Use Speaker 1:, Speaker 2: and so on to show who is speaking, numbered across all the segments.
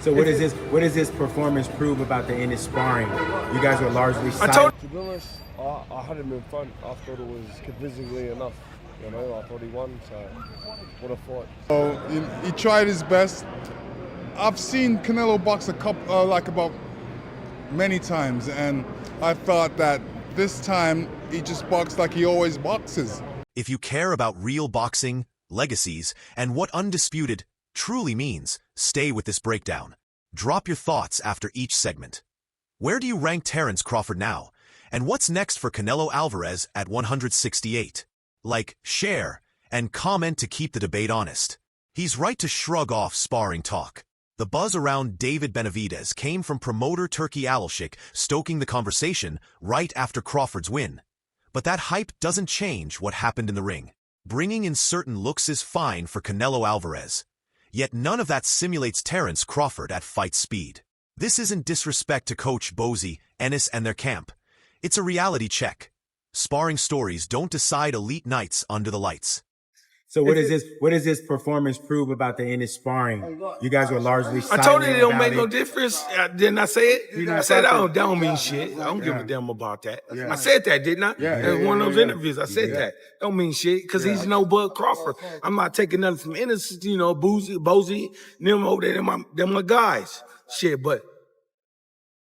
Speaker 1: So what does this performance prove about the end of sparring? You guys were largely silent.
Speaker 2: To be honest, I had him in front. I thought it was convincingly enough. You know, I thought he won, so what a fight.
Speaker 3: So he tried his best. I've seen Canelo box a couple, about many times, and I thought that this time he just boxed like he always boxes.
Speaker 4: If you care about real boxing, legacies, and what undisputed truly means, stay with this breakdown. Drop your thoughts after each segment. Where do you rank Terence Crawford now? And what's next for Canelo Alvarez at 168? Like, share, and comment to keep the debate honest. He's right to shrug off sparring talk. The buzz around David Benavidez came from promoter Turki Alalshikh stoking the conversation right after Crawford's win. But that hype doesn't change what happened in the ring. Bringing in certain looks is fine for Canelo Alvarez. Yet none of that simulates Terence Crawford at fight speed. This isn't disrespect to Coach Bozy, Ennis and their camp. It's a reality check. Sparring stories don't decide elite nights under the lights.
Speaker 1: So what does this performance prove about the end of sparring? You guys were largely silent.
Speaker 5: I told you it don't make no difference. Didn't I say it? I said that don't mean shit. I don't give a damn about that. I said that, didn't I? In one of those interviews, I said that. Don't mean shit, because he's no Bud Crawford. I'm not taking nothing from Ennis, Bozy, them over there, them my guys. Shit, but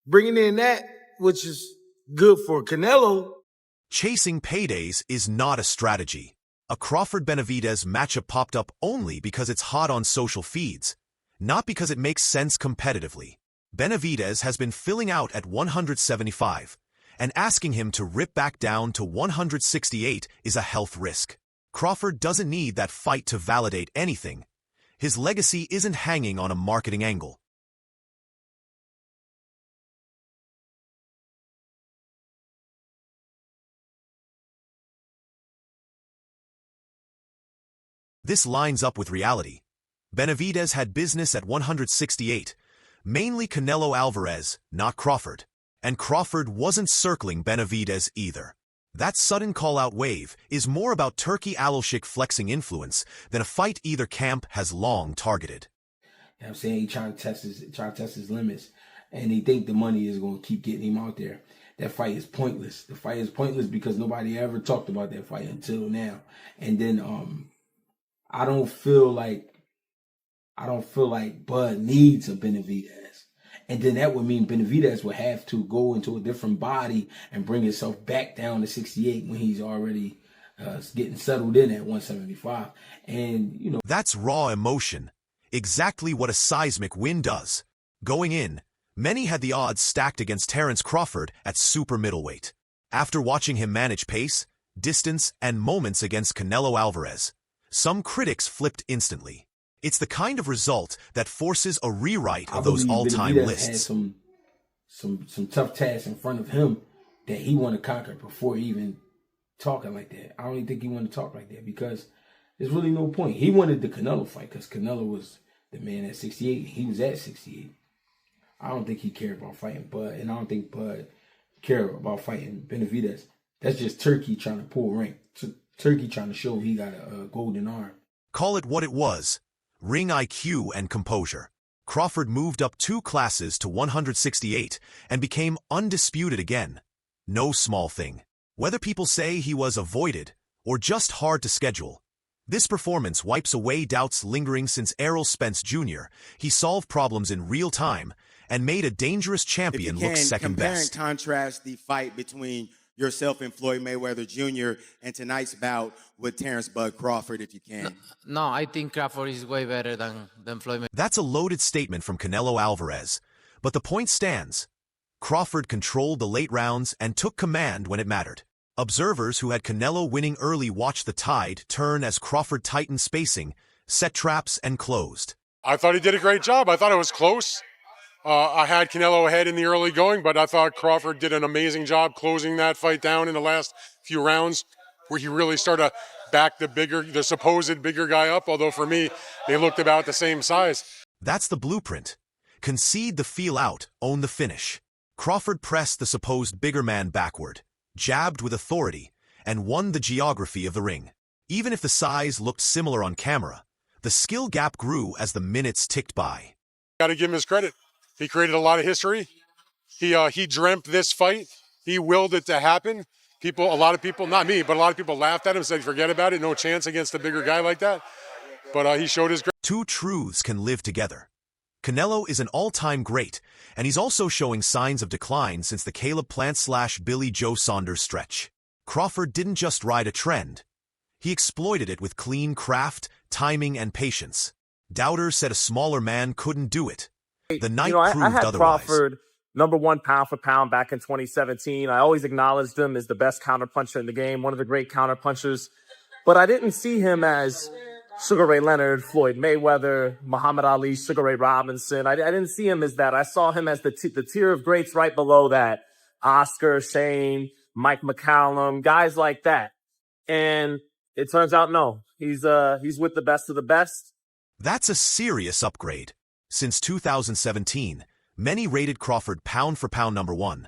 Speaker 5: bringing in that, which is good for Canelo.
Speaker 4: Chasing paydays is not a strategy. A Crawford-Benavidez matchup popped up only because it's hot on social feeds, not because it makes sense competitively. Benavidez has been filling out at 175, and asking him to rip back down to 168 is a health risk. Crawford doesn't need that fight to validate anything. His legacy isn't hanging on a marketing angle. This lines up with reality. Benavidez had business at 168, mainly Canelo Alvarez, not Crawford. And Crawford wasn't circling Benavidez either. That sudden call-out wave is more about Turki Alalshikh flexing influence than a fight either camp has long targeted.
Speaker 6: You know what I'm saying? He's trying to test his limits, and they think the money is going to keep getting him out there. That fight is pointless. The fight is pointless because nobody ever talked about that fight until now. And then I don't feel like Bud needs a Benavidez. And then that would mean Benavidez would have to go into a different body and bring himself back down to 68 when he's already getting settled in at 175. And,
Speaker 4: That's raw emotion. Exactly what a seismic win does. Going in, many had the odds stacked against Terence Crawford at super middleweight. After watching him manage pace, distance, and moments against Canelo Alvarez, some critics flipped instantly. It's the kind of result that forces a rewrite of those all-time lists.
Speaker 6: Had some tough tasks in front of him that he wanted to conquer before even talking like that. I don't even think he wanted to talk like that because there's really no point. He wanted the Canelo fight because Canelo was the man at 68. He was at 68. I don't think he cared about fighting Bud, and I don't think Bud cared about fighting Benavidez. That's just Turkey trying to pull rank. Turkey trying to show he got a golden arm.
Speaker 4: Call it what it was. Ring IQ and composure. Crawford moved up 2 classes to 168 and became undisputed again. No small thing. Whether people say he was avoided or just hard to schedule, this performance wipes away doubts lingering since Errol Spence Jr. He solved problems in real time and made a dangerous champion look second best.
Speaker 1: Compare and contrast the fight between yourself and Floyd Mayweather Jr. and tonight's bout with Terence Bud Crawford, if you can.
Speaker 7: No, I think Crawford is way better than Floyd Mayweather.
Speaker 4: That's a loaded statement from Canelo Alvarez, but the point stands. Crawford controlled the late rounds and took command when it mattered. Observers who had Canelo winning early watched the tide turn as Crawford tightened spacing, set traps, and closed.
Speaker 8: I thought he did a great job. I thought it was close. I had Canelo ahead in the early going, but I thought Crawford did an amazing job closing that fight down in the last few rounds, where he really started to back the supposed bigger guy up, although for me, they looked about the same size.
Speaker 4: That's the blueprint. Concede the feel out, own the finish. Crawford pressed the supposed bigger man backward, jabbed with authority, and won the geography of the ring. Even if the size looked similar on camera, the skill gap grew as the minutes ticked by.
Speaker 8: Got to give him his credit. He created a lot of history. He dreamt this fight. He willed it to happen. A lot of people, not me, but a lot of people laughed at him, said, forget about it, no chance against a bigger guy like that. But he showed his.
Speaker 4: Two truths can live together. Canelo is an all-time great, and he's also showing signs of decline since the Caleb Plant/Billy Joe Saunders stretch. Crawford didn't just ride a trend. He exploited it with clean craft, timing, and patience. Doubters said a smaller man couldn't do it. The night proved
Speaker 9: I had
Speaker 4: otherwise.
Speaker 9: Crawford #1 pound for pound back in 2017. I always acknowledged him as the best counterpuncher in the game, one of the great counterpunchers. But I didn't see him as Sugar Ray Leonard, Floyd Mayweather, Muhammad Ali, Sugar Ray Robinson. I didn't see him as that. I saw him as the tier of greats right below that. Oscar, Shane, Mike McCallum, guys like that. And it turns out, no, he's with the best of the best.
Speaker 4: That's a serious upgrade. Since 2017, many rated Crawford pound for pound #1,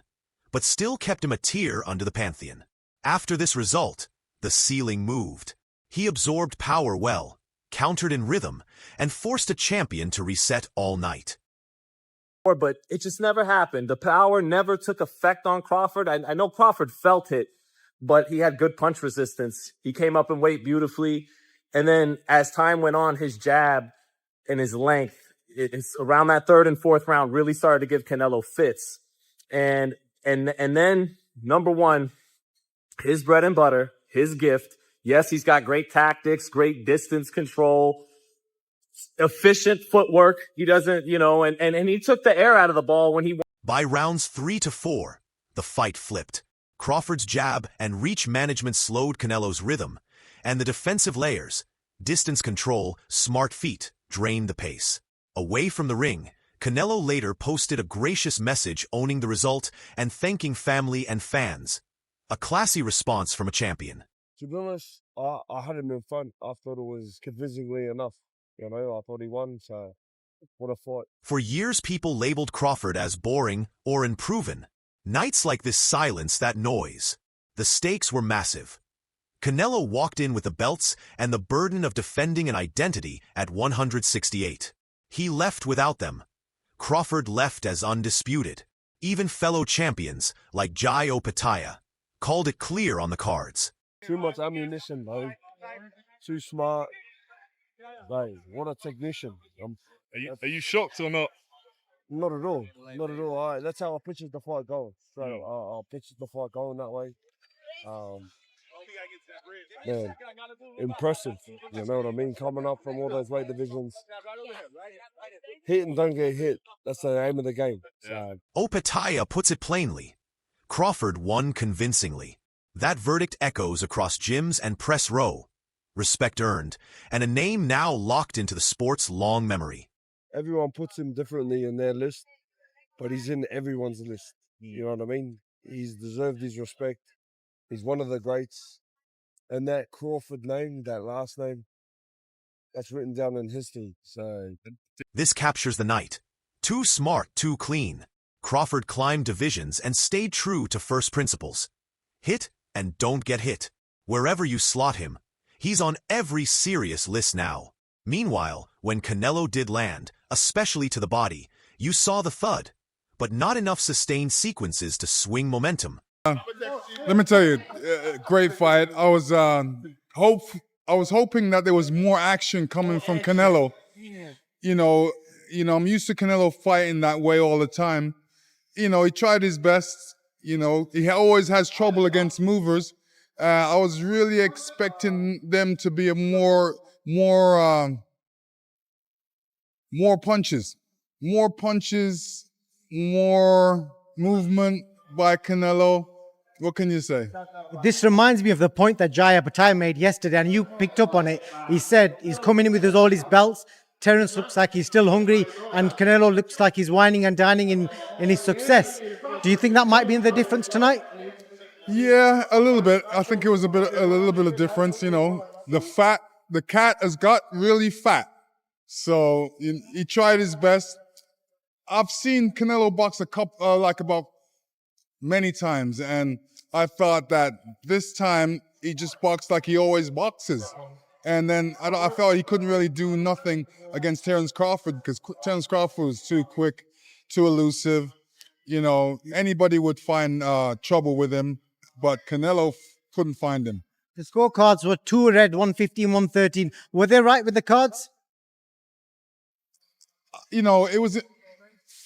Speaker 4: but still kept him a tier under the pantheon. After this result, the ceiling moved. He absorbed power well, countered in rhythm, and forced a champion to reset all night.
Speaker 9: But it just never happened. The power never took effect on Crawford. I know Crawford felt it, but he had good punch resistance. He came up in weight beautifully. And then as time went on, his jab and his length, it's around that 3rd and 4th round, really started to give Canelo fits. And then #1, his bread and butter, his gift. Yes, he's got great tactics, great distance control, efficient footwork. He doesn't, and he took the air out of the ball when he won.
Speaker 4: By rounds 3 to 4, the fight flipped. Crawford's jab and reach management slowed Canelo's rhythm, and the defensive layers, distance control, smart feet, drained the pace. Away from the ring, Canelo later posted a gracious message owning the result and thanking family and fans. A classy response from a champion.
Speaker 2: To be honest, I had him in front. I thought it was convincingly enough. I thought he won, so what a fight.
Speaker 4: For years, people labeled Crawford as boring or unproven. Nights like this silenced that noise. The stakes were massive. Canelo walked in with the belts and the burden of defending an identity at 168. He left without them. Crawford left as undisputed. Even fellow champions, like Jai Opataya, called it clear on the cards.
Speaker 2: Too much ammunition, bro. Too smart. Bro, what a technician.
Speaker 3: Are you shocked or not?
Speaker 2: Not at all. Not at all. All right, that's how I pictured the fight going. So I pictured the fight going that way. Man, impressive. You know what I mean? Coming up from all those weight divisions. Hit and don't get hit. That's the aim of the game. So.
Speaker 4: Opataya puts it plainly. Crawford won convincingly. That verdict echoes across gyms and press row. Respect earned, and a name now locked into the sport's long memory.
Speaker 2: Everyone puts him differently in their list, but he's in everyone's list. You know what I mean? He's deserved his respect. He's one of the greats. And that Crawford name, that last name, that's written down in history. So
Speaker 4: this captures the night. Too smart, too clean. Crawford climbed divisions and stayed true to first principles. Hit and don't get hit. Wherever you slot him, he's on every serious list now. Meanwhile, when Canelo did land, especially to the body, you saw the thud, but not enough sustained sequences to swing momentum.
Speaker 3: Let me tell you, great fight. I was hoping that there was more action coming from Canelo. I'm used to Canelo fighting that way all the time. He tried his best. He always has trouble against movers. I was really expecting them to be more punches, more movement by Canelo. What can you say?
Speaker 10: This reminds me of the point that Jai Opataya made yesterday, and you picked up on it. He said he's coming in with all his belts. Terence looks like he's still hungry, and Canelo looks like he's whining and dining in his success. Do you think that might be the difference tonight?
Speaker 3: Yeah, a little bit. I think it was a little bit of difference. The cat has got really fat, so he tried his best. I've seen Canelo box about many times, and I thought that this time he just boxed like he always boxes. And then I felt he couldn't really do nothing against Terence Crawford because Terence Crawford was too quick, too elusive. You know, anybody would find trouble with him, but Canelo couldn't find him.
Speaker 10: The scorecards were 2 red, 115, 113. Were they right with the cards?
Speaker 3: You know, it was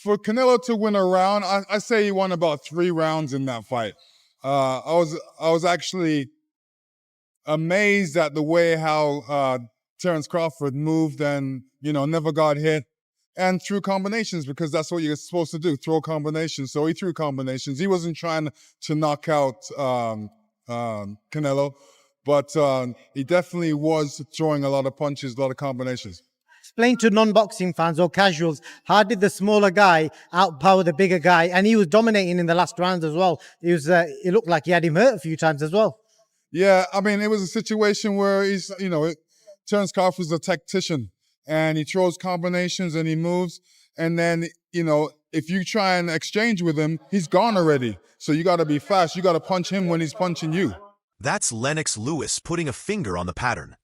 Speaker 3: for Canelo to win a round. I say he won about 3 rounds in that fight. I was actually amazed at the way how Terence Crawford moved and, you know, never got hit and threw combinations because that's what you're supposed to do, throw combinations. So he threw combinations. He wasn't trying to knock out Canelo, but he definitely was throwing a lot of punches, a lot of combinations.
Speaker 10: Explain to non-boxing fans or casuals, how did the smaller guy outpower the bigger guy? And he was dominating in the last rounds as well. It looked like he had him hurt a few times as well.
Speaker 3: Yeah, I mean, it was a situation where he's, you know, Terence Crawford's a tactician and he throws combinations and he moves. And then, you know, if you try and exchange with him, he's gone already. So you got to be fast. You got to punch him when he's punching you.
Speaker 4: That's Lennox Lewis putting a finger on the pattern.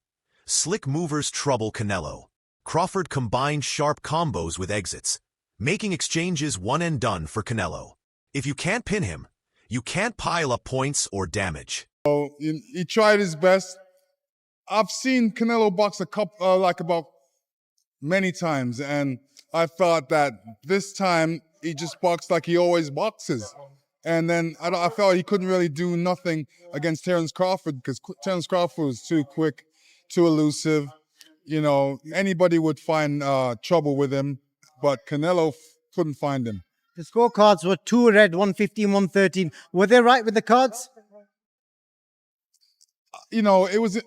Speaker 4: Slick movers trouble Canelo. Crawford combined sharp combos with exits, making exchanges one and done for Canelo. If you can't pin him, you can't pile up points or damage.
Speaker 3: So he tried his best. I've seen Canelo box about many times, and I thought that this time he just boxed like he always boxes. And then I felt he couldn't really do nothing against Terence Crawford because Terence Crawford was too quick, too elusive. You know, anybody would find trouble with him, but Canelo couldn't find him.
Speaker 10: The scorecards were 2 red, 115, 113. Were they right with the cards?
Speaker 3: You know, it was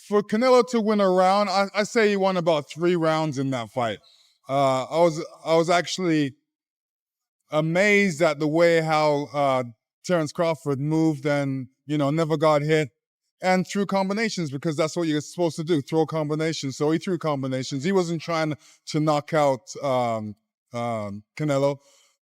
Speaker 3: for Canelo to win a round. I say he won about 3 rounds in that fight. I was actually amazed at the way how Terence Crawford moved and, you know, never got hit and threw combinations because that's what you're supposed to do, throw combinations. So he threw combinations. He wasn't trying to knock out Canelo,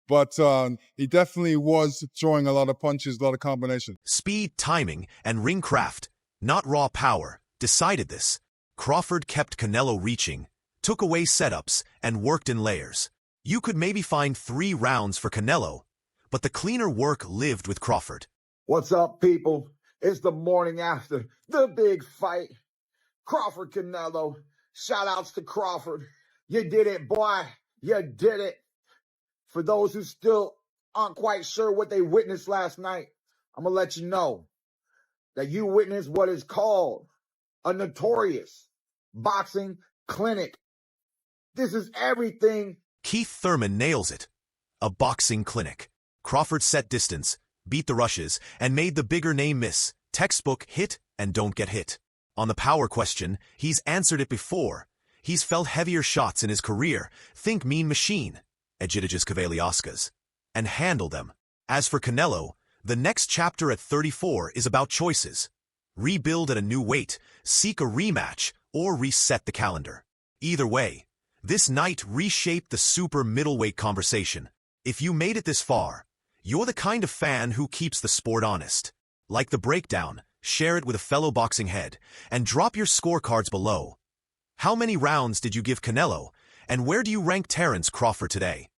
Speaker 3: but he definitely was throwing a lot of punches, a lot of combinations.
Speaker 4: Speed, timing, and ring craft, not raw power, decided this. Crawford kept Canelo reaching, took away setups, and worked in layers. You could maybe find 3 rounds for Canelo, but the cleaner work lived with Crawford.
Speaker 11: What's up, people? It's the morning after the big fight. Crawford Canelo. Shout outs to Crawford. You did it, boy. You did it. For those who still aren't quite sure what they witnessed last night, I'm going to let you know that you witnessed what is called a notorious boxing clinic. This is everything.
Speaker 4: Keith Thurman nails it. A boxing clinic. Crawford set distance, beat the rushes, and made the bigger name miss. Textbook hit and don't get hit. On the power question, he's answered it before. He's felt heavier shots in his career. Think Mean Machine, Egidijus Kavaliauskas, and handle them. As for Canelo, the next chapter at 34 is about choices. Rebuild at a new weight, seek a rematch, or reset the calendar. Either way, this night reshaped the super middleweight conversation. If you made it this far, you're the kind of fan who keeps the sport honest. Like the breakdown, share it with a fellow boxing head, and drop your scorecards below. How many rounds did you give Canelo, and where do you rank Terence Crawford today?